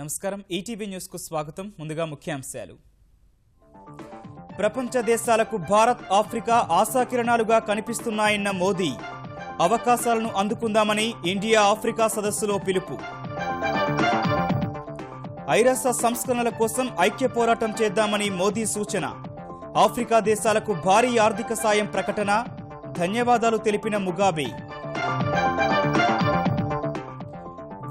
నమస్కారం ETV news కు స్వాగతం. ముందుగా ముఖ్యాంశాలు. ప్రపంచ దేశాలకు భారత్ ఆఫ్రికా ఆశాకిరణాలుగా కనిపిస్తున్నాయన్న మోదీ. అవకాశాలను అందుకుందామని ఇండియా ఆఫ్రికా సదస్సులో పిలుపు. ఐరాస సంస్కరణల కోసం ఐక్య పోరాటం చేద్దామని మోదీ సూచన. ఆఫ్రికా దేశాలకు భారీ ఆర్థిక సాయం ప్రకటన. ధన్యవాదాలు తెలిపిన ముగాబే.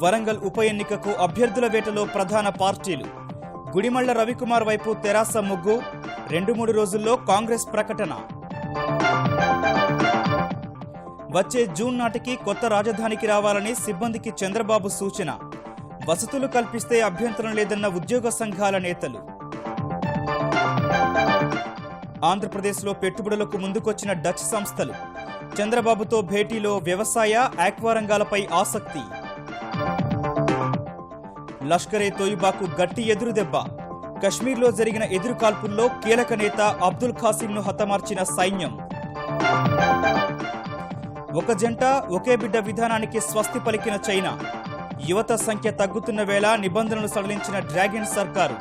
వరంగల్ ఉప ఎన్నికకు అభ్యర్థుల వేటలో ప్రధాన పార్టీలు. గుడిమళ్ల రవికుమార్ వైపు తెరాస ముగ్గు. 2-3 రోజుల్లో కాంగ్రెస్ ప్రకటన. వచ్చే జూన్ నాటికి కొత్త రాజధానికి రావాలని సిబ్బందికి చంద్రబాబు సూచన. వసతులు కల్పిస్తే అభ్యంతరం లేదన్న ఉద్యోగ సంఘాల నేతలు. ఆంధ్రప్రదేశ్లో పెట్టుబడులకు ముందుకొచ్చిన డచ్ సంస్థలు. చంద్రబాబుతో భేటీలో వ్యవసాయ, ఆక్వా రంగాలపై ఆసక్తి. లష్కరే తోయిబాకు గట్టి ఎదురుదెబ్బ. కశ్మీర్లో జరిగిన ఎదురుకాల్పుల్లో కీలక నేత అబ్దుల్ ఖాసింను హతమార్చిన సైన్యం. ఒక జంట ఒకే బిడ్డ విధానానికి స్వస్తి పలికిన చైనా. యువత సంఖ్య తగ్గుతున్న వేళ నిబంధనలు సడలించిన డ్రాగన్ సర్కారు.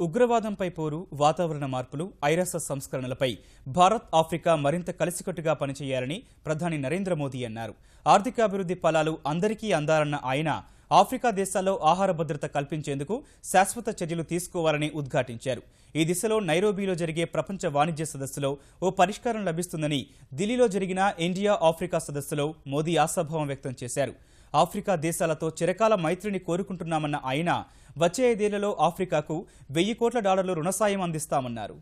ఉగ్రవాదంపై పోరు, వాతావరణ మార్పులు, ఐరాస సంస్కరణలపై భారత్ ఆఫ్రికా మరింత కలిసికట్టుగా పనిచేయాలని ప్రధాని నరేంద్ర మోదీ అన్నారు. ఆర్థికాభివృద్ధి ఫలాలు అందరికీ అందాలన్న ఆయన ఆఫ్రికా దేశాల్లో ఆహార భద్రత కల్పించేందుకు శాశ్వత చర్యలు తీసుకోవాలని ఉద్ఘాటించారు. ఈ దిశలో నైరోబీలో జరిగే ప్రపంచ వాణిజ్య సదస్సులో ఓ పరిష్కారం లభిస్తుందని ఢిల్లీలో జరిగిన ఇండియా ఆఫ్రికా సదస్సులో మోదీ ఆశాభావం వ్యక్తం చేశారు. ఆఫ్రికా దేశాలతో చిరకాల మైత్రిని కోరుకుంటున్నామన్న ఆయన వచ్చే 5 ఏళ్లలో ఆఫ్రికాకు $1000 కోట్ల రుణ సాయం అందిస్తామన్నారు.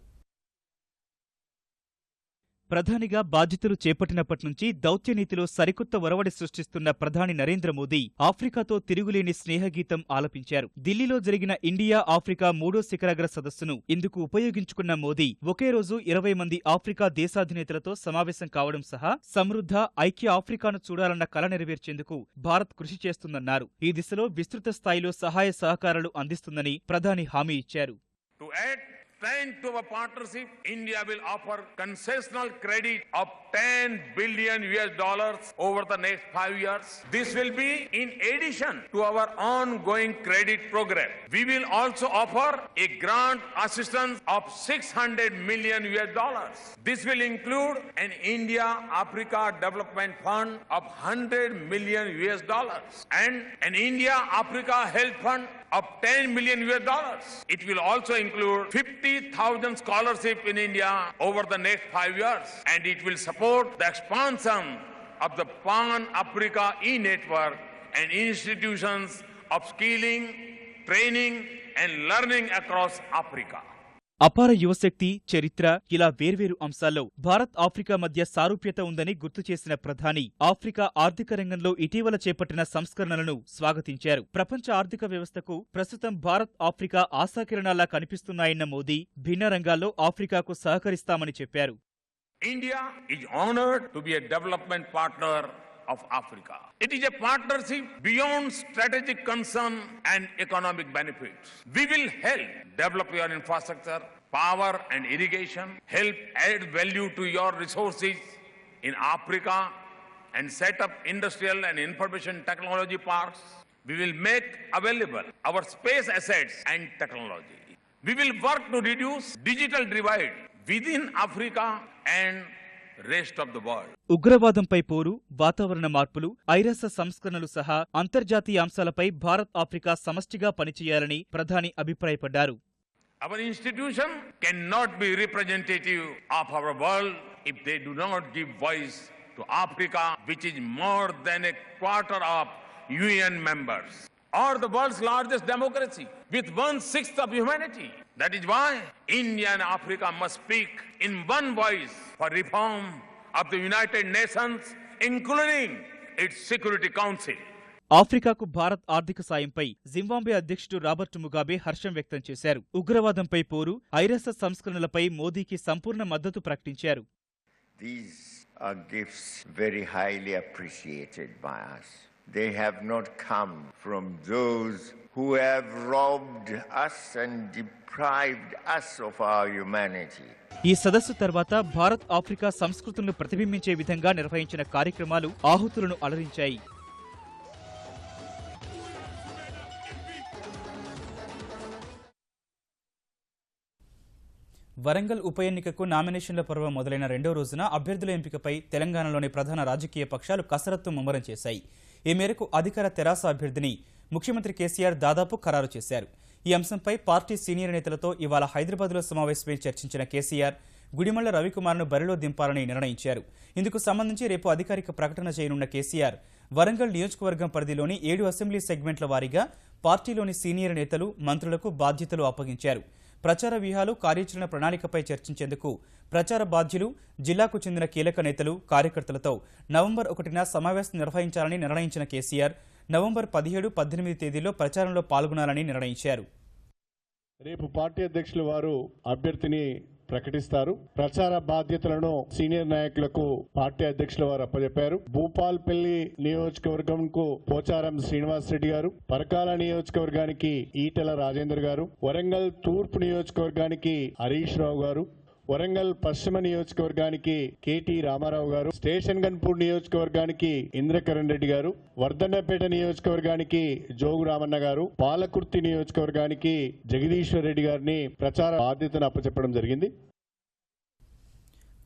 ప్రధానిగా బాధ్యతలు చేపట్టినప్పటి నుంచి దౌత్యనీతిలో సరికొత్త ఒరవడి సృష్టిస్తున్న ప్రధాని నరేంద్ర మోదీ ఆఫ్రికాతో తిరుగులేని స్నేహగీతం ఆలపించారు. ఢిల్లీలో జరిగిన ఇండియా ఆఫ్రికా 3వ శిఖరాగ్ర సదస్సును ఇందుకు ఉపయోగించుకున్న మోదీ ఒకే రోజు 20 మంది ఆఫ్రికా దేశాధినేతలతో సమావేశం కావడం సహా సమృద్ధ, ఐక్య ఆఫ్రికాను చూడాలన్న కల నెరవేర్చేందుకు భారత్ కృషి చేస్తుందన్నారు. ఈ దిశలో విస్తృత స్థాయిలో సహాయ సహకారాలు అందిస్తుందని ప్రధాని హామీ ఇచ్చారు. Thanks to our partnership, India will offer concessional credit of $10 billion over the next 5 years. This will be in addition to our ongoing credit program. We will also offer a grant assistance of $600 million. This will include an India-Africa Development Fund of $100 million and an India-Africa Health Fund of $10 million. It will also include 50,000 scholarships in India over the next 5 years, and it will support the expansion of the Pan-Africa e-network and institutions of skilling, training, and learning across Africa. అపార యువశక్తి, చరిత్ర ఇలా వేర్వేరు అంశాల్లో Bharat Africa మధ్య సారూప్యత ఉందని గుర్తు చేసిన ప్రధాని ఆఫ్రికా ఆర్థిక రంగంలో ఇటీవల చేపట్టిన సంస్కరణలను స్వాగతించారు. ప్రపంచ ఆర్థిక వ్యవస్థకు ప్రస్తుతం భారత్ ఆఫ్రికా ఆశాకిరణాల్లా కనిపిస్తున్నాయన్న మోదీ భిన్న రంగాల్లో ఆఫ్రికాకు సహకరిస్తామని చెప్పారు. India is honored to be a development partner of Africa. It is a partnership beyond strategic concern and economic benefits. We will help develop your infrastructure, power and irrigation, help add value to your resources in Africa and set up industrial and information technology parks. We will make available our space assets and technology. We will work to reduce digital divide within Africa and rest of the world. ఉగ్రవాదంపై పోరు, వాతావరణ మార్పులు, ఐరాస సంస్కరణలు సహా అంతర్జాతీయ అంశాలపై Bharat Africa సమష్టిగా పనిచేయాలని ప్రధాని అభిప్రాయపడ్డారు. Our institution cannot be representative of our world if they do not give voice to Africa, which is more than a quarter of UN members, or the world's largest democracy with 1/6 of humanity. That is why India and Africa must speak in one voice for reform of the United Nations, including its Security Council. ఆఫ్రికాకు భారత్ ఆర్థిక సాయంపై Zimbabwe అధ్యక్షుడు Robert Mugabe హర్షం వ్యక్తం చేశారు. ఉగ్రవాదంపై పోరు, ఐరాస సంస్కరణలపై మోదీకి సంపూర్ణ మద్దతు ప్రకటించారు. These are gifts very highly appreciated by us. They have not come from those who have robbed us and deprived us of our humanity. ఈ సదస్సు తర్వాత భారత్ ఆఫ్రికా సంస్కృతులను ప్రతిబింబించే విధంగా నిర్వహించిన కార్యక్రమాలు ఆహుతులను అలరించాయి. వరంగల్ ఉప ఎన్నికకు నామినేషన్ల పర్వం మొదలైన రెండో రోజున అభ్యర్థుల ఎంపికపై తెలంగాణలోని ప్రధాన రాజకీయ పక్షాలు కసరత్తు ముమ్మరం చేశాయి. ఈ మేరకు అధికార తెరాస అభ్యర్థిని ముఖ్యమంత్రి కేసీఆర్ దాదాపు ఖరారు చేశారు. ఈ అంశంపై పార్టీ సీనియర్ నేతలతో ఇవాళ హైదరాబాద్లో సమావేశమై చర్చించిన కేసీఆర్ గుడిమళ్ల రవికుమార్ను బరిలో దింపాలని నిర్ణయించారు. ఇందుకు సంబంధించి రేపు అధికారిక ప్రకటన చేయనున్న కేసీఆర్ వరంగల్ నియోజకవర్గం పరిధిలోని 7 అసెంబ్లీ సెగ్మెంట్ల వారీగా పార్టీలోని సీనియర్ నేతలు, మంత్రులకు బాధ్యతలు అప్పగించారు. ప్రచార వ్యూహాలు, కార్యాచరణ ప్రణాళికపై చర్చించేందుకు ప్రచార బాధ్యులు, జిల్లాకు చెందిన కీలక నేతలు, కార్యకర్తలతో నవంబర్ 1న సమావేశం నిర్వహించాలని నిర్ణయించిన కేసీఆర్ నవంబర్ 17, 18 తేదీల్లో ప్రచారంలో పాల్గొనాలని నిర్ణయించారు. రేపు పార్టీ అధ్యక్షులు వారు అభ్యర్థిని ప్రకటిస్తారు. ప్రచార బాధ్యతలను సీనియర్ నాయకులకు పార్టీ అధ్యక్షుల వారు అప్పచెప్పారు. భూపాల్పల్లి నియోజకవర్గంకు పోచారం శ్రీనివాస్ రెడ్డి గారు, పరకాల నియోజకవర్గానికి ఈటెల రాజేందర్ గారు, వరంగల్ తూర్పు నియోజకవర్గానికి హరీష్ రావు గారు, వరంగల్ పశ్చిమ నియోజకవర్గానికి కేటీ రామారావు గారు, స్టేషన్ గన్పూర్ నియోజకవర్గానికి ఇంద్రకరణ్ రెడ్డి గారు, వర్ధన్నపేట నియోజకవర్గానికి జోగు రామన్న గారు, పాలకుర్తి నియోజకవర్గానికి జగదీశ్వర్ రెడ్డి గారిని ప్రచార బాధ్యతను అప్పచెప్పడం జరిగింది.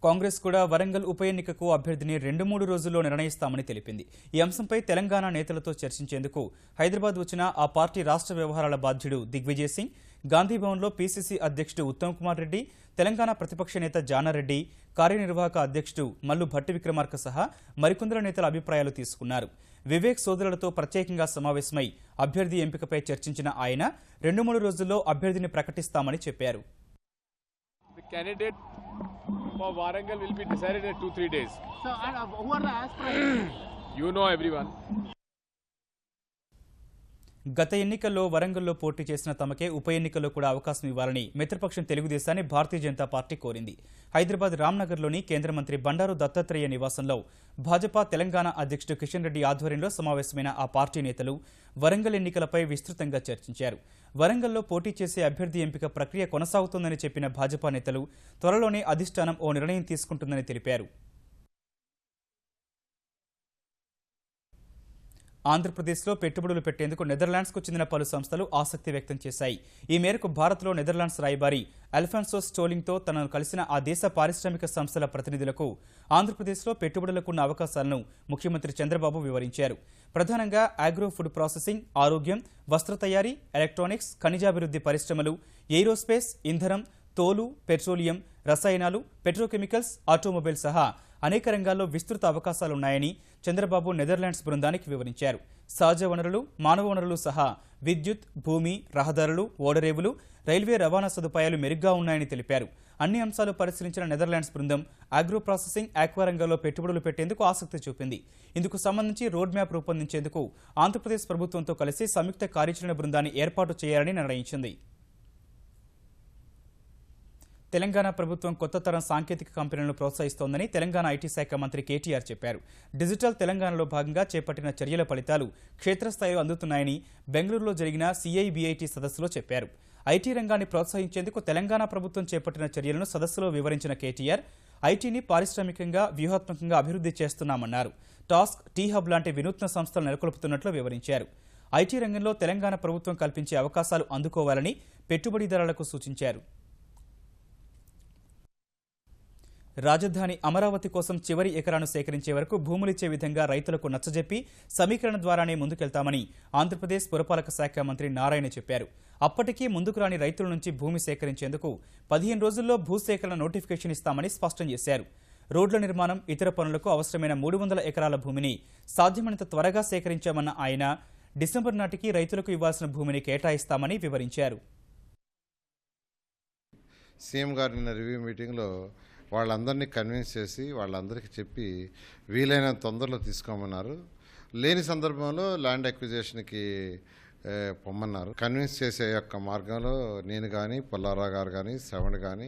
కాంగ్రెస్ కూడా వరంగల్ ఉప ఎన్నికకు అభ్యర్థిని 2-3 రోజుల్లో నిర్ణయిస్తామని తెలిపింది. ఈ అంశంపై తెలంగాణ నేతలతో చర్చించేందుకు హైదరాబాద్ వచ్చిన ఆ పార్టీ రాష్ట్ర వ్యవహారాల బాధ్యుడు దిగ్విజయ్ సింగ్, గాంధీభవన్లో పీసీసీ అధ్యక్షుడు ఉత్తమ్ కుమార్ రెడ్డి, తెలంగాణ ప్రతిపక్ష నేత జానారెడ్డి, కార్యనిర్వాహక అధ్యక్షుడు మల్లు భట్టి విక్రమార్క సహా మరికొందరు నేతల అభిప్రాయాలు తీసుకున్నారు. వివేక్ సోదరులతో ప్రత్యేకంగా సమావేశమై అభ్యర్థి ఎంపికపై చర్చించిన ఆయన 2-3 రోజుల్లో అభ్యర్థిని ప్రకటిస్తామని చెప్పారు. For Warangal will be decided in 2-3 days. So, and who are the aspirants? You know everyone. గత ఎన్నికల్లో వరంగల్లో పోటీ చేసిన తమకే ఉప ఎన్నికల్లో కూడా అవకాశం ఇవ్వాలని మిత్రపక్షం తెలుగుదేశాన్ని భారతీయ జనతా పార్టీ కోరింది. హైదరాబాద్ రామ్నగర్లోని కేంద్ర మంత్రి బండారు దత్తాత్రేయ నివాసంలో భాజపా తెలంగాణ అధ్యక్షుడు కిషన్ రెడ్డి ఆధ్వర్యంలో సమావేశమైన ఆ పార్టీ నేతలు వరంగల్ ఎన్నికలపై విస్తృతంగా చర్చించారు. వరంగల్లో పోటీ చేసే అభ్యర్థి ఎంపిక ప్రక్రియ కొనసాగుతోందని చెప్పిన భాజపా నేతలు త్వరలోనే అధిష్టానం ఓ నిర్ణయం తీసుకుంటుందని తెలిపారు. ఆంధ్రప్రదేశ్లో పెట్టుబడులు పెట్టేందుకు నెదర్లాండ్స్కు చెందిన పలు సంస్థలు ఆసక్తి వ్యక్తం చేశాయి. ఈ మేరకు భారత్లో నెదర్లాండ్స్ రాయబారి అల్ఫాన్సో స్టోలింగ్తో తనను కలిసిన ఆ దేశ పారిశ్రామిక సంస్థల ప్రతినిధులకు ఆంధ్రప్రదేశ్లో పెట్టుబడులకున్న అవకాశాలను ముఖ్యమంత్రి చంద్రబాబు వివరించారు. ప్రధానంగా ఆగ్రో ఫుడ్ ప్రాసెసింగ్, ఆరోగ్యం, వస్త్ర తయారీ, ఎలక్ట్రానిక్స్, ఖనిజాభివృద్ధి పరిశ్రమలు, ఏరోస్పేస్, ఇంధనం, తోలు, పెట్రోలియం, రసాయనాలు, పెట్రోకెమికల్స్, ఆటోమొబైల్ సహా అనేక రంగాల్లో విస్తృత అవకాశాలున్నాయని చంద్రబాబు నెదర్లాండ్స్ బృందానికి వివరించారు. సహజ వనరులు, మానవ వనరులు సహా విద్యుత్, భూమి, రహదారులు, ఓడరేవులు, రైల్వే రవాణా సదుపాయాలు మెరుగ్గా ఉన్నాయని తెలిపారు. అన్ని అంశాలు పరిశీలించిన నెదర్లాండ్స్ బృందం ఆగ్రో ప్రాసెసింగ్, ఆక్వా రంగంలో పెట్టుబడులు పెట్టేందుకు ఆసక్తి చూపింది. ఇందుకు సంబంధించి రోడ్ మ్యాప్ రూపొందించేందుకు ఆంధ్రప్రదేశ్ ప్రభుత్వంతో కలిసి సంయుక్త కార్యాచరణ బృందాన్ని ఏర్పాటు చేయాలని నిర్ణయించింది. తెలంగాణ ప్రభుత్వం కొత్త తరం సాంకేతిక కంపెనీలను ప్రోత్సహిస్తోందని తెలంగాణ ఐటీ శాఖ మంత్రి కేటీఆర్ చెప్పారు. డిజిటల్ తెలంగాణలో భాగంగా చేపట్టిన చర్యల ఫలితాలు క్షేత్రస్థాయిలో అందుతున్నాయని బెంగళూరులో జరిగిన CIBIT సదస్సులో చెప్పారు. ఐటీ రంగాన్ని ప్రోత్సహించేందుకు తెలంగాణ ప్రభుత్వం చేపట్టిన చర్యలను సదస్సులో వివరించిన కేటీఆర్ ఐటీని పారిశ్రామికంగా, వ్యూహాత్మకంగా అభివృద్ధి చేస్తున్నామన్నారు. టాస్క్, టీ హబ్ లాంటి వినూత్న సంస్థలు నెలకొల్పుతున్నట్లు వివరించారు. ఐటీ రంగంలో తెలంగాణ ప్రభుత్వం కల్పించే అవకాశాలు అందుకోవాలని పెట్టుబడిదారులకు సూచించారు. రాజధాని అమరావతి కోసం చివరి ఎకరాను సేకరించే వరకు భూములిచ్చే విధంగా రైతులకు నచ్చజెప్పి సమీకరణ ద్వారానే ముందుకెళ్తామని ఆంధ్రప్రదేశ్ పురపాలక శాఖ మంత్రి నారాయణ చెప్పారు. అప్పటికీ ముందుకు రాని రైతుల నుంచి భూమి సేకరించేందుకు 15 రోజుల్లో భూసేకరణ నోటిఫికేషన్ ఇస్తామని స్పష్టం చేశారు. రోడ్ల నిర్మాణం, ఇతర పనులకు అవసరమైన 300 ఎకరాల భూమిని సాధ్యమైనంత త్వరగా సేకరించామన్న ఆయన డిసెంబర్ నాటికి రైతులకు ఇవ్వాల్సిన భూమిని కేటాయిస్తామని వివరించారు. సీఎం గారు నిన్న రివ్యూ మీటింగ్లో వాళ్ళందరినీ కన్విన్స్ చేసి వాళ్ళందరికీ చెప్పి వీలైనంత తొందరలో తీసుకోమన్నారు. లేని సందర్భంలో ల్యాండ్ అక్విజిషన్కి పొమ్మన్నారు. కన్విన్స్ చేసే యొక్క మార్గంలో నేను కానీ పుల్లారావు గారు కానీ శ్రవణ్ కానీ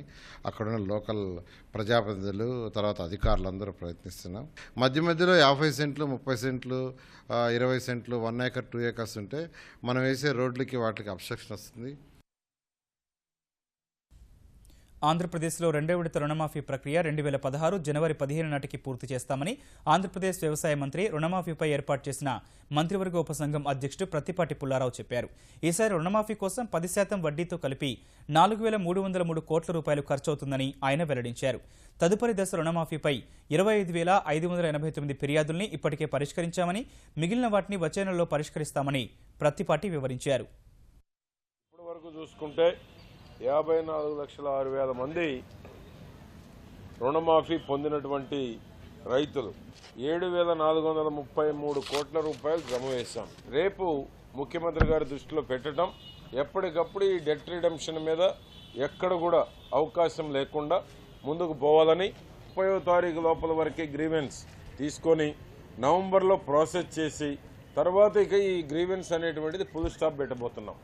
అక్కడున్న లోకల్ ప్రజాప్రతినిధులు తర్వాత అధికారులందరూ ప్రయత్నిస్తున్నాం. మధ్యలో 50 సెంట్లు 30 సెంట్లు 20 సెంట్లు 1 ఏకర్ 2 ఏకర్స్ ఉంటే మనం వేసే రోడ్లకి వాటికి అబ్స్ట్రక్షన్ వస్తుంది. ఆంధ్రప్రదేశ్లో రెండో విడత రుణమాఫీ ప్రక్రియ 2016 జనవరి 15 నాటికి పూర్తి చేస్తామని ఆంధ్రప్రదేశ్ వ్యవసాయ మంత్రి రుణమాఫీపై ఏర్పాటు చేసిన మంత్రివర్గ ఉపసంఘం అధ్యక్షుడు ప్రత్తిపాటి పుల్లారావు చెప్పారు. ఈసారి రుణమాఫీ కోసం 10% వడ్డీతో కలిపి 4,303 కోట్ల రూపాయలు ఖర్చవుతుందని ఆయన వెల్లడించారు. తదుపరి దశ రుణమాఫీపై 25,589 ఫిర్యాదుల్ని ఇప్పటికే పరిష్కరించామని, మిగిలిన వాటిని వచ్చే నెలలో పరిష్కరిస్తామని ప్రత్తిపాటి వివరించారు. ఇప్పటి వరకు చూసుకుంటే 54,06,000 మంది రుణమాఫీ పొందినటువంటి రైతులు 7,433 కోట్ల రూపాయలు జమ వేశాం. రేపు ముఖ్యమంత్రి గారి దృష్టిలో పెట్టడం, ఎప్పటికప్పుడు ఈ డెట్ రిడెంప్షన్ మీద ఎక్కడ కూడా అవకాశం లేకుండా ముందుకు పోవాలని 30వ తారీఖు లోపల వరకే గ్రీవెన్స్ తీసుకొని నవంబర్లో ప్రాసెస్ చేసి తర్వాత ఇక ఈ గ్రీవెన్స్ అనేటువంటిది ఫుల్ స్టాప్ పెట్టబోతున్నాం.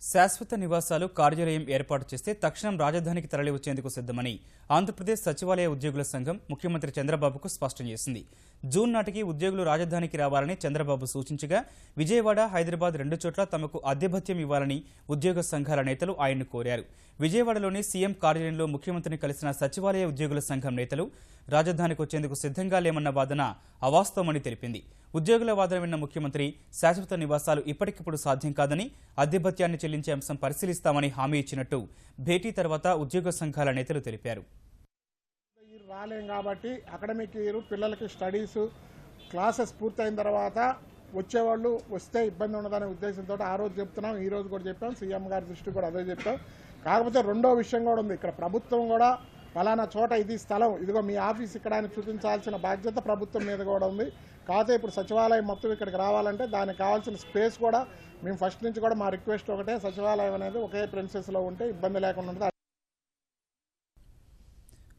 శాశ్వత నివాసాలు కార్యాలయం ఏర్పాటు చేస్తే తక్షణం రాజధానికి తరలివచ్చేందుకు సిద్దమని ఆంధ్రప్రదేశ్ సచివాలయ ఉద్యోగుల సంఘం ముఖ్యమంత్రి చంద్రబాబుకు స్పష్టం చేసింది. జూన్ నాటికి ఉద్యోగులు రాజధానికి రావాలని చంద్రబాబు సూచించగా విజయవాడ, హైదరాబాద్ 2 చోట్ల తమకు అద్దె భత్యం ఇవ్వాలని ఉద్యోగ సంఘాల నేతలు ఆయన్ను కోరారు. విజయవాడలోని సీఎం కార్యాలయంలో ముఖ్యమంత్రిని కలిసిన సచివాలయ ఉద్యోగుల సంఘం నేతలు రాజధానికి వచ్చేందుకు సిద్ధంగా లేమన్న వాదన అవాస్తవమని తెలిపింది. ఉద్యోగుల వాదన విన్న ముఖ్యమంత్రి శాశ్వత నివాసాలు ఇప్పటికిప్పుడు సాధ్యం కాదని, అద్దె భత్యాన్ని చెల్లించే అంశం పరిశీలిస్తామని హామీ ఇచ్చినట్టు భేటీ తర్వాత ఉద్యోగ సంఘాల నేతలు తెలిపారు. రాలేం కాబట్టి అకాడమిక్ ఇయర్ పిల్లలకి స్టడీస్ క్లాసెస్ పూర్తయిన తర్వాత వచ్చేవాళ్ళు వస్తే ఇబ్బంది ఉండదనే ఉద్దేశంతో ఆ రోజు చెప్తున్నాం, ఈ రోజు కూడా చెప్పాం, సీఎం గారి దృష్టి కూడా అదే చెప్పాం. కాకపోతే రెండో విషయం కూడా ఉంది. ఇక్కడ ప్రభుత్వం కూడా ఫలానా చోట ఇది స్థలం, ఇదిగో మీ ఆఫీస్ ఇక్కడ అని చూపించాల్సిన బాధ్యత ప్రభుత్వం మీద కూడా ఉంది. కాకపోతే ఇప్పుడు సచివాలయం మొత్తం ఇక్కడికి రావాలంటే దానికి కావాల్సిన స్పేస్ కూడా మేము ఫస్ట్ నుంచి కూడా మా రిక్వెస్ట్ ఒకటే, సచివాలయం అనేది ఒకే ప్రిన్సెస్లో ఉంటే ఇబ్బంది లేకుండా ఉంటుంది.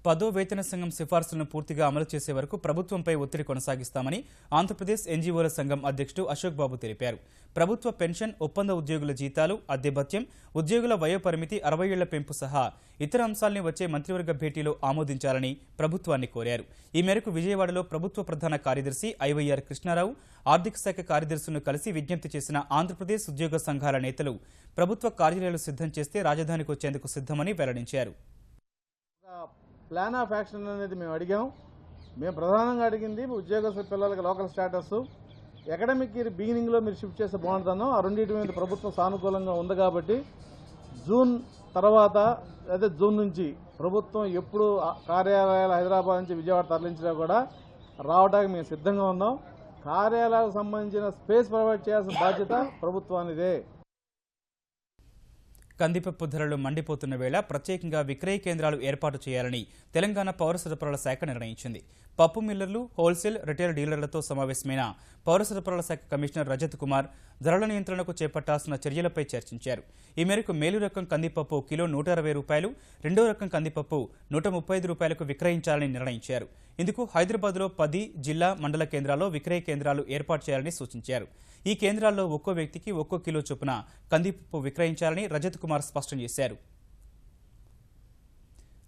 10వ వేతన సంఘం సిఫార్సులను పూర్తిగా అమలు చేసే వరకు ప్రభుత్వంపై ఒత్తిడి కొనసాగిస్తామని ఆంధ్రప్రదేశ్ ఎన్జీఓల సంఘం అధ్యక్షుడు అశోక్ బాబు తెలిపారు. ప్రభుత్వ పెన్షన్, ఒప్పంద ఉద్యోగుల జీతాలు, అద్దె భత్యం, ఉద్యోగుల వయోపరిమితి 60 ఏళ్ల పెంపు సహా ఇతర అంశాల్ని వచ్చే మంత్రివర్గ భేటీలో ఆమోదించాలని ప్రభుత్వాన్ని కోరారు. ఈ మేరకు విజయవాడలో ప్రభుత్వ ప్రధాన కార్యదర్శి ఐవైఆర్ కృష్ణారావు, ఆర్థిక శాఖ కార్యదర్శులను కలిసి విజ్ఞప్తి చేసిన ఆంధ్రప్రదేశ్ ఉద్యోగ సంఘాల నేతలు ప్రభుత్వ కార్యాలయాలు సిద్ధం చేస్తే రాజధానికి వచ్చేందుకు సిద్ధమని వెల్లడించారు. ప్లాన్ ఆఫ్ యాక్షన్ అనేది మేము అడిగాం. మేము ప్రధానంగా అడిగింది ఉద్యోగస్తుల పిల్లలకి లోకల్ స్టాటస్, అకాడమిక్ ఇయర్ బిగినింగ్లో మీరు షిఫ్ట్ చేస్తే బాగుంటుందన్నాం. ఆ రెండింటి మీద ప్రభుత్వం సానుకూలంగా ఉంది కాబట్టి జూన్ తర్వాత అదే జూన్ నుంచి ప్రభుత్వం ఎప్పుడు కార్యాలయాలు హైదరాబాద్ నుంచి విజయవాడ తరలించినా కూడా రావడానికి మేము సిద్ధంగా ఉన్నాం. కార్యాలయాలకు సంబంధించిన స్పేస్ ప్రొవైడ్ చేయాల్సిన బాధ్యత ప్రభుత్వానిదే. కందిపప్పు ధరలు మండిపోతున్న వేళ ప్రత్యేకంగా విక్రయ కేంద్రాలు ఏర్పాటు చేయాలని తెలంగాణ పౌర సరఫరాల శాఖ నిర్ణయించింది. పప్పు మిల్లర్లు, హోల్సేల్, రిటైల్ డీలర్లతో సమావేశమైన పౌర సరఫరాల శాఖ కమిషనర్ రజత్ కుమార్ ధరల నియంత్రణకు చేపట్టాల్సిన చర్యలపై చర్చించారు. ఈ మేరకు మేలు రకం కందిపప్పు కిలో 160 రూపాయలు, రెండో రకం కందిపప్పు 135 రూపాయలకు విక్రయించాలని నిర్ణయించారు. ఇందుకు హైదరాబాద్లో 10 జిల్లా, మండల కేంద్రాల్లో విక్రయ కేంద్రాలు ఏర్పాటు చేయాలని సూచించారు. ఈ కేంద్రాల్లో ఒక్కో వ్యక్తికి ఒక్కో కిలో చొప్పున కందిపప్పు విక్రయించాలని రజత్ కుమార్ స్పష్టం చేశారు.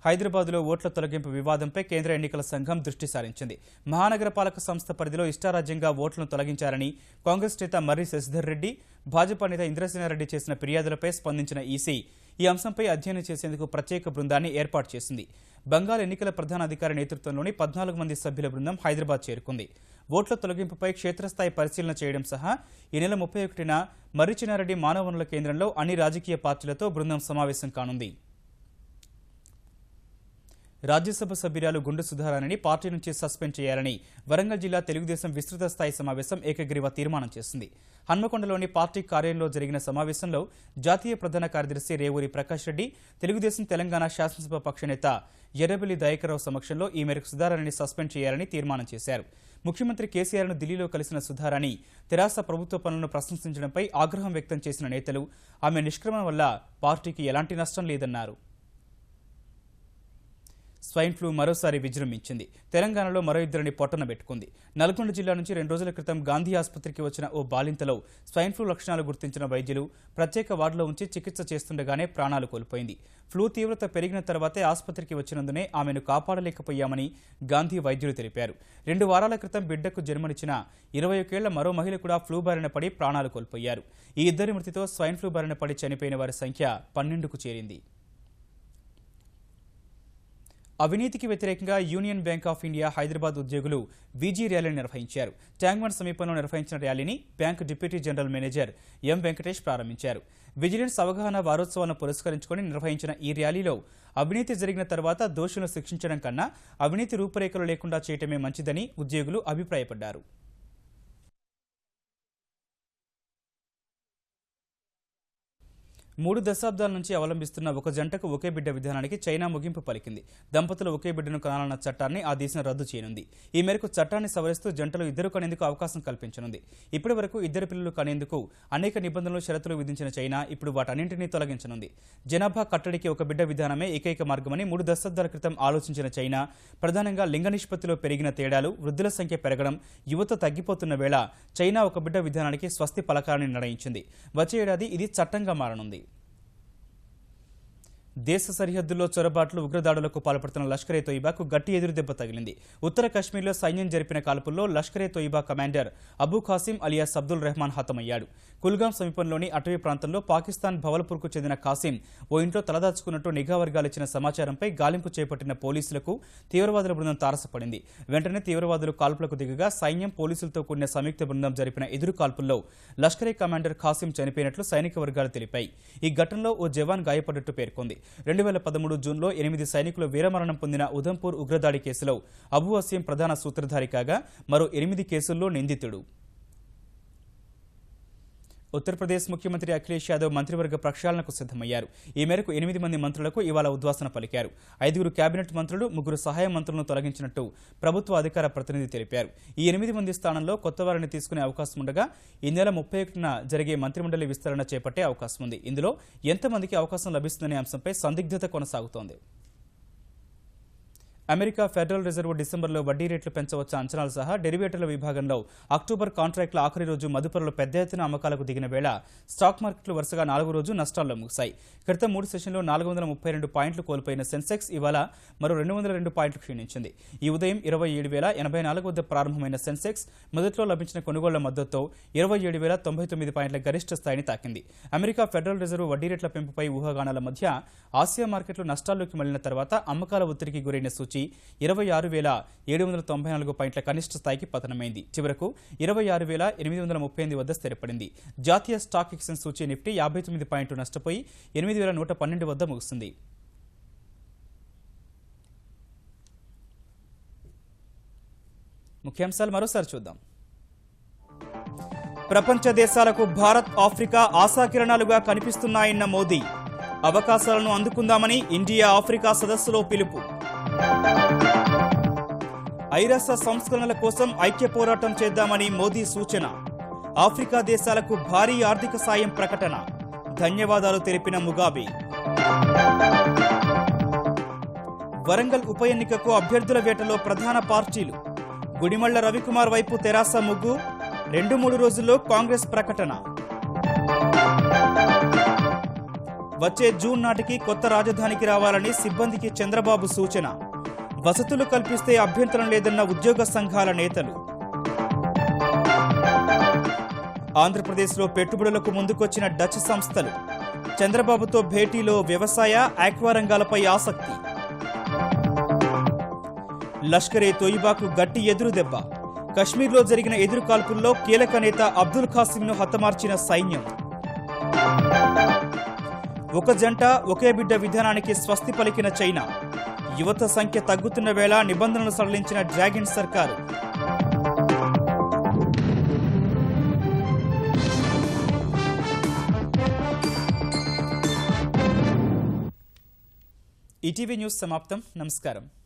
హైదరాబాద్లో ఓట్ల తొలగింపు వివాదంపై కేంద్ర ఎన్నికల సంఘం దృష్టి సారించింది. మహానగరపాలక సంస్థ పరిధిలో ఇష్టారాజ్యంగా ఓట్లను తొలగించారని కాంగ్రెస్ నేత మర్రి శశిధర్ రెడ్డి, భాజపా నేత ఇంద్రసేనారెడ్డి చేసిన ఫిర్యాదులపై స్పందించిన ఈసీ ఈ అంశంపై అధ్యయనం చేసేందుకు ప్రత్యేక బృందాన్ని ఏర్పాటు చేసింది. బంగాల్ ఎన్నికల ప్రధాన అధికారి నేతృత్వంలోని 14 మంది సభ్యుల బృందం హైదరాబాద్ చేరుకుంది. ఓట్ల తొలగింపుపై క్షేత్రస్థాయి పరిశీలన చేయడం సహా ఈ నెల 31న మర్రి చెన్నారెడ్డి మానవ వనరుల కేంద్రంలో అన్ని రాజకీయ పార్టీలతో బృందం సమావేశం కానుంది. రాజ్యసభ సభ్యురాలు గుండు సుధారాణిని పార్టీ నుంచి సస్పెండ్ చేయాలని వరంగల్ జిల్లా తెలుగుదేశం విస్తృత స్థాయి సమావేశం ఏకగ్రీవ తీర్మానం చేసింది. హన్మకొండలోని పార్టీ కార్యాలయంలో జరిగిన సమావేశంలో జాతీయ ప్రధాన కార్యదర్శి రేవూరి ప్రకాష్ రెడ్డి, తెలుగుదేశం తెలంగాణ శాసనసభ పక్షనేత ఎర్రబెల్లి దయాకర్రావు సమక్షంలో ఈ మేరకు సుధారాణిని సస్పెండ్ చేయాలని తీర్మానం చేశారు. ముఖ్యమంత్రి కేసీఆర్ను ఢిల్లీలో కలిసిన సుధారాణి తెరాస ప్రభుత్వ పనులను ప్రశంసించడంపై ఆగ్రహం వ్యక్తం చేసిన నేతలు ఆమె నిష్క్రమణ వల్ల పార్టీకి ఎలాంటి నష్టం లేదన్నారు. స్వైన్ ఫ్లూ మరోసారి విజృంభించింది. తెలంగాణలో మరో ఇద్దరిని పొట్టన పెట్టుకుంది. నల్గొండ జిల్లా నుంచి 2 రోజుల క్రితం గాంధీ ఆసుపత్రికి వచ్చిన ఓ బాలింతలో స్వైన్ ఫ్లూ లక్షణాలు గుర్తించిన వైద్యులు ప్రత్యేక వార్డులో ఉంచి చికిత్స చేస్తుండగానే ప్రాణాలు కోల్పోయింది. ఫ్లూ తీవ్రత పెరిగిన తర్వాతే ఆసుపత్రికి వచ్చినందునే ఆమెను కాపాడలేకపోయామని గాంధీ వైద్యులు తెలిపారు. 2 వారాల క్రితం బిడ్డకు జన్మనిచ్చిన 21 ఏళ్ల మరో మహిళ కూడా ఫ్లూ బారిన పడి ప్రాణాలు కోల్పోయారు. ఈ ఇద్దరి మృతితో స్వైన్ ఫ్లూ బారిన పడి చనిపోయిన వారి సంఖ్య 12కు చేరింది. అవినీతికి వ్యతిరేకంగా union bank of India Hyderabad ఉద్యోగులు వీజీ ర్యాలీని నిర్వహించారు. ట్యాంక్బండ్ సమీపంలో నిర్వహించిన ర్యాలీని బ్యాంకు డిప్యూటీ జనరల్ మేనేజర్ ఎం వెంకటేష్ ప్రారంభించారు. విజిలెన్స్ అవగాహన వారోత్సవాలను పురస్కరించుకొని నిర్వహించిన ఈ ర్యాలీలో అవినీతి జరిగిన తర్వాత దోషులను శిక్షించడం కన్నా అవినీతి రూపురేఖలు లేకుండా చేయటమే మంచిదని ఉద్యోగులు అభిప్రాయపడ్డారు. 3 దశాబ్దాల నుంచి అవలంబిస్తున్న ఒక జంటకు ఒకే బిడ్డ విధానానికి చైనా ముగింపు పలికింది. దంపతులు ఒకే బిడ్డను కనాలన్న చట్టాన్ని ఆ దేశం రద్దు చేయనుంది. ఈ మేరకు చట్టాన్ని సవరిస్తూ జంటలు ఇద్దరు కనేందుకు అవకాశం కల్పించనుంది. ఇప్పటి వరకు ఇద్దరు పిల్లలు కనేందుకు అనేక నిబంధనలు, షరతులు విధించిన చైనా ఇప్పుడు వాటన్నింటినీ తొలగించనుంది. జనాభా కట్టడికి ఒక బిడ్డ విధానమే ఏకైక మార్గమని 3 దశాబ్దాల క్రితం ఆలోచించిన చైనా ప్రధానంగా లింగ నిష్పత్తిలో పెరిగిన తేడాలు, వృద్ధుల సంఖ్య పెరగడం, యువత తగ్గిపోతున్న వేళ చైనా ఒక బిడ్డ విధానానికి స్వస్తి పలకాలని నిర్ణయించింది. వచ్చే ఏడాది ఇది చట్టంగా మారనుంది. దేశ సరిహద్దుల్లో చొరబాట్లు, ఉగ్రదాడులకు పాల్పడుతున్న లష్కరే తోయిబాకు గట్టి ఎదురుదెబ్బ తగిలింది. ఉత్తర కశ్మీర్లో సైన్యం జరిపిన కాల్పుల్లో లష్కరే తోయిబా కమాండర్ అబూ ఖాసిం అలియాస్ అబ్దుల్ రెహమాన్ హతమయ్యాడు. కుల్గాం సమీపంలోని అటవీ ప్రాంతంలో పాకిస్తాన్ భవల్పూర్కు చెందిన ఖాసిం ఓ ఇంట్లో తలదాచుకున్నట్టు నిఘా వర్గాలు ఇచ్చిన సమాచారంపై గాలింపు చేపట్టిన పోలీసులకు తీవ్రవాదుల బృందం తారసపడింది. వెంటనే తీవ్రవాదులు కాల్పులకు దిగగా సైన్యం, పోలీసులతో కూడిన సంయుక్త బృందం జరిపిన ఎదురు కాల్పుల్లో లష్కరే కమాండర్ ఖాసిం చనిపోయినట్లు సైనిక వర్గాలు తెలిపాయి. ఈ ఘటనలో ఓ జవాన్ గాయపడ్డట్టు పేర్కొంది. 2013 జూన్లో 8 సైనికులు వీరమరణం పొందిన ఉధంపూర్ ఉగ్రదాడి కేసులో అబూ అసీం ప్రధాన సూత్రధారి కాగా మరో 8 కేసుల్లో నిందితుడు. ఉత్తరప్రదేశ్ ముఖ్యమంత్రి అఖిలేష్ యాదవ్ మంత్రివర్గ ప్రక్షాళనకు సిద్ధమయ్యారు. ఈ మేరకు 8 మంది మంత్రులకు ఇవాళ ఉద్వాసన పలికారు. 5 కేబినెట్ మంత్రులు, 3 సహాయ మంత్రులను తొలగించినట్టు ప్రభుత్వ అధికార ప్రతినిధి తెలిపారు. ఈ 8 మంది స్థానంలో కొత్త వారిని తీసుకునే అవకాశం ఉండగా ఈ నెల 31న జరిగే మంత్రిమండలి విస్తరణ చేపట్టే అవకాశం ఉంది. ఇందులో ఎంతమందికి అవకాశం లభిస్తుందనే అంశంపై సందిగ్ధత కొనసాగుతోంది. అమెరికా ఫెడరల్ రిజర్వ్ డిసెంబర్లో వడ్డీ రేట్లు పెంచవచ్చా అంచనాలు సహా డెరివేటివ్ల విభాగంలో అక్టోబర్ కాంట్రాక్టుల ఆఖరి రోజు మదుపరులు పెద్ద ఎత్తున అమ్మకాలకు దిగిన వేళ స్టాక్ మార్కెట్లు వరుసగా 4వ రోజు నష్టాల్లో ముగిశాయి. క్రితం 3 సెషన్లో 432 పాయింట్లు కోల్పోయిన సెన్సెక్స్ ఇవాళ మరో 202 పాయింట్లు క్షీణించింది. ఈ ఉదయం 27,084 వద్ద ప్రారంభమైన సెన్సెక్స్ మొదట్లో లభించిన కొనుగోళ్ల మద్దతుతో 27,099 పాయింట్ల గరిష్ట స్థాయిని తాకింది. అమెరికా ఫెడరల్ రిజర్వ్ వడ్డీ రేట్ల పెంపుపై ఊహాగానాల మధ్య ఆసియా మార్కెట్లు నష్టాల్లోకి మళ్లిన తర్వాత అమ్మకాల ఒత్తిడికి గురైన సూచి 26,794 పాయింట్ల కనిష్ట స్థాయికి పతనమైంది. చివరకు 26,838 వద్ద స్థిరపడింది. జాతీయ స్టాక్ ఎక్స్చేంజ్ సూచీ నిఫ్టీ 59 పాయింట్లు నష్టపోయి 8,112 వద్ద ముగిసింది. ముఖ్యాంశాలు మరోసారి చూద్దాం. ప్రపంచ దేశాలకు భారత్, ఆఫ్రికా ఆశాకిరణాలుగా కనిపిస్తున్నాయన్న మోదీ. అవకాశాలను అందుకుందామని ఇండియా ఆఫ్రికా సదస్సులో పిలుపు. ఐరాస సంస్కరణల కోసం ఐక్య పోరాటం చేద్దామని మోదీ సూచన. ఆఫ్రికా దేశాలకు భారీ ఆర్థిక సాయం ప్రకటన. ధన్యవాదాలు తెలిపిన ముగాబే. వరంగల్ ఉప ఎన్నికకు అభ్యర్థుల వేటలో ప్రధాన పార్టీలు. గుడిమళ్ల రవికుమార్ వైపు తెరాస ముగ్గు. 2-3 రోజుల్లో కాంగ్రెస్ ప్రకటన. వచ్చే జూన్ నాటికి కొత్త రాజధానికి రావాలని సిబ్బందికి చంద్రబాబు సూచన. వసతులు కల్పిస్తే అభ్యంతరం లేదన్న ఉద్యోగ సంఘాల నేతలు. ఆంధ్రప్రదేశ్లో పెట్టుబడులకు ముందుకొచ్చిన డచ్ సంస్థలు. చంద్రబాబుతో భేటీలో వ్యవసాయ, ఆక్వా రంగాలపై ఆసక్తి. లష్కరే తోయిబాకు గట్టి ఎదురుదెబ్బ. కశ్మీర్లో జరిగిన ఎదురు కాల్పుల్లో కీలక నేత అబ్దుల్ ఖాసింను హతమార్చిన సైన్యం. ఒక జంట ఒకే బిడ్డ విధానానికి స్వస్తి పలికిన చైనా. యువత సంఖ్య తగ్గుతున్న వేళ నిబంధనలు సడలించిన డ్రాగన్ సర్కారు. ఈటీవీ న్యూస్ సమాప్తం. నమస్కారం.